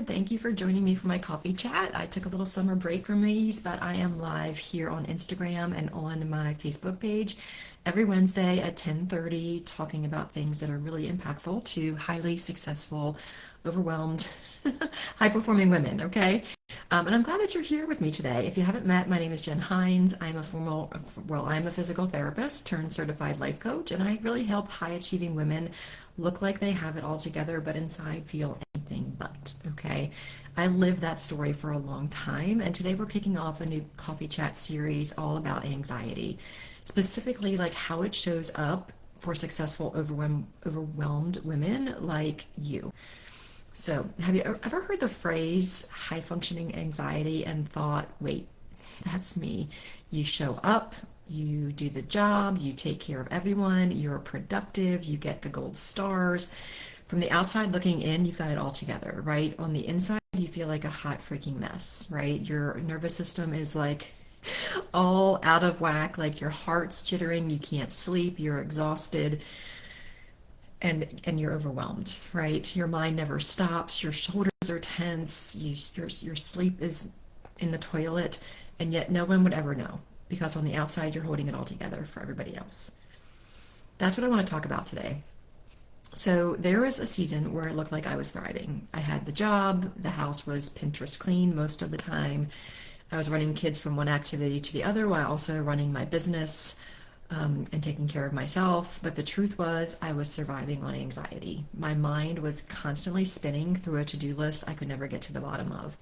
and thank you for joining me for my coffee chat. I took a little summer break from these, but I am live here on Instagram and on my Facebook page every Wednesday at 10:30 talking about things that are really impactful to highly successful, overwhelmed, high-performing women, okay? And I'm glad that you're here with me today. If you haven't met, my name is Jen Hines. I'm a physical therapist turned certified life coach, and I really help high-achieving women look like they have it all together, but inside feel anything but, okay? I lived that story for a long time, and today we're kicking off a new coffee chat series all about anxiety, specifically like how it shows up for successful, overwhelmed women like you. So, have you ever heard the phrase high functioning anxiety and thought, wait, that's me? You show up, you do the job, you take care of everyone, you're productive, you get the gold stars. From the outside looking in, you've got it all together, right? On the inside, you feel like a hot freaking mess, right? Your nervous system is like all out of whack, like your heart's jittering, you can't sleep, you're exhausted, and you're overwhelmed, right? Your mind never stops, your shoulders are tense, your sleep is in the toilet, and yet no one would ever know because on the outside you're holding it all together for everybody else. That's what I want to talk about today. So there was a season where it looked like I was thriving. I had the job, the house was Pinterest clean most of the time. I was running kids from one activity to the other while also running my business and taking care of myself. But the truth was, I was surviving on anxiety. My mind was constantly spinning through a to-do list I could never get to the bottom of.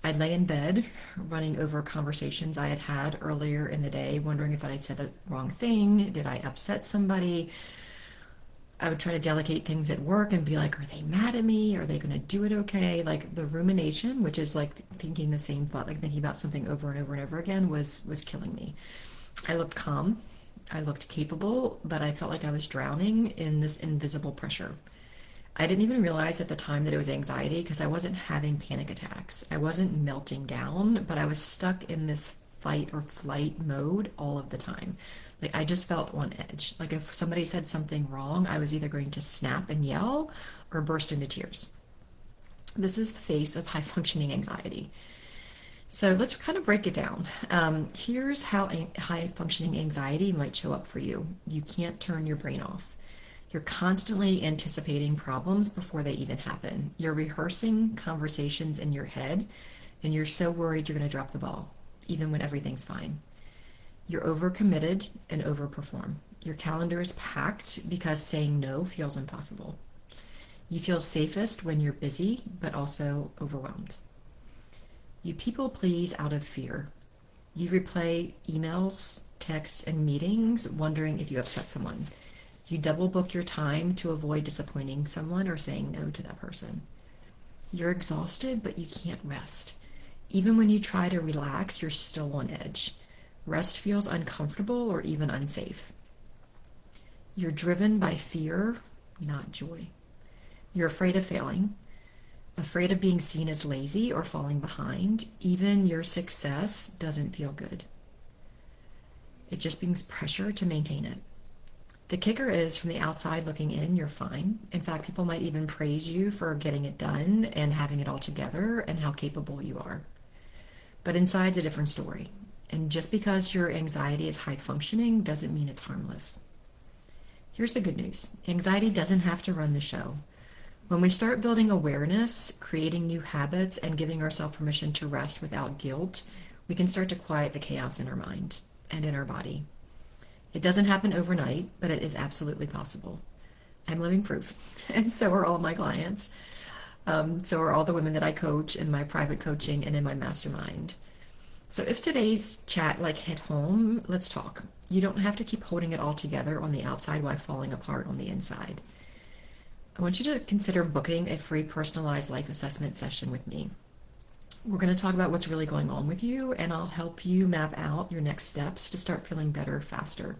I'd lay in bed, running over conversations I had had earlier in the day, wondering if I'd said the wrong thing. Did I upset somebody? I would try to delegate things at work and be like, are they mad at me? Are they going to do it okay? Like the rumination, which is like thinking the same thought, like thinking about something over and over and over again was killing me. I looked calm. I looked capable, but I felt like I was drowning in this invisible pressure. I didn't even realize at the time that it was anxiety because I wasn't having panic attacks. I wasn't melting down, but I was stuck in this fight or flight mode all of the time. Like I just felt on edge. Like if somebody said something wrong, I was either going to snap and yell or burst into tears. This is the face of high functioning anxiety. So let's kind of break it down. Here's how high functioning anxiety might show up for you. You can't turn your brain off. You're constantly anticipating problems before they even happen. You're rehearsing conversations in your head, and you're so worried you're going to drop the ball, even when everything's fine. You're overcommitted and overperform. Your calendar is packed because saying no feels impossible. You feel safest when you're busy, but also overwhelmed. You people please out of fear. You replay emails, texts, and meetings wondering if you upset someone. You double book your time to avoid disappointing someone or saying no to that person. You're exhausted, but you can't rest. Even when you try to relax, you're still on edge. Rest feels uncomfortable or even unsafe. You're driven by fear, not joy. You're afraid of failing, afraid of being seen as lazy or falling behind. Even your success doesn't feel good. It just brings pressure to maintain it. The kicker is from the outside looking in, you're fine. In fact, people might even praise you for getting it done and having it all together and how capable you are. But inside's a different story. And just because your anxiety is high functioning doesn't mean it's harmless. Here's the good news. Anxiety doesn't have to run the show. When we start building awareness, creating new habits, and giving ourselves permission to rest without guilt, we can start to quiet the chaos in our mind and in our body. It doesn't happen overnight, but it is absolutely possible. I'm living proof, and so are all my clients. So are all the women that I coach in my private coaching and in my mastermind. So if today's chat like hit home, let's talk. You don't have to keep holding it all together on the outside while falling apart on the inside. I want you to consider booking a free personalized life assessment session with me. We're going to talk about what's really going on with you, and I'll help you map out your next steps to start feeling better faster.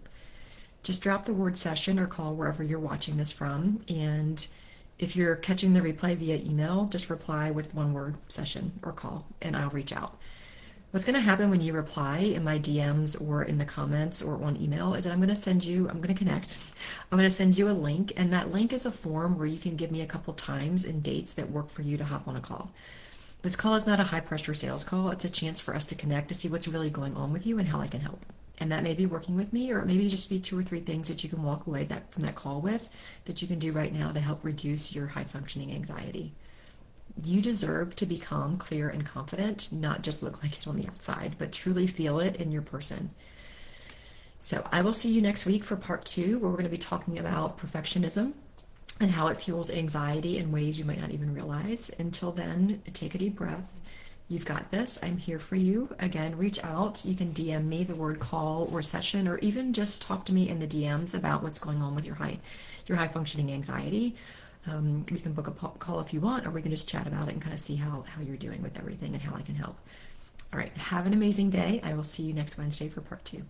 Just drop the word session or call wherever you're watching this from, and if you're catching the replay via email, just reply with one word session or call, and I'll reach out. What's going to happen when you reply in my DMs or in the comments or on email is that I'm going to connect. I'm going to send you a link, and that link is a form where you can give me a couple times and dates that work for you to hop on a call. This call is not a high pressure sales call. It's a chance for us to connect to see what's really going on with you and how I can help. And that may be working with me, or it may just be 2 or 3 things that you can walk away from that call with that you can do right now to help reduce your high functioning anxiety. You deserve to be calm, clear, and confident, not just look like it on the outside, but truly feel it in your person. So I will see you next week for part 2, where we're going to be talking about perfectionism and how it fuels anxiety in ways you might not even realize. Until then, take a deep breath. You've got this. I'm here for you. Again, reach out. You can DM me the word call or session, or even just talk to me in the DMs about what's going on with your high functioning anxiety. We can book a call if you want, or we can just chat about it and kind of see how you're doing with everything and how I can help. All right. Have an amazing day. I will see you next Wednesday for part 2.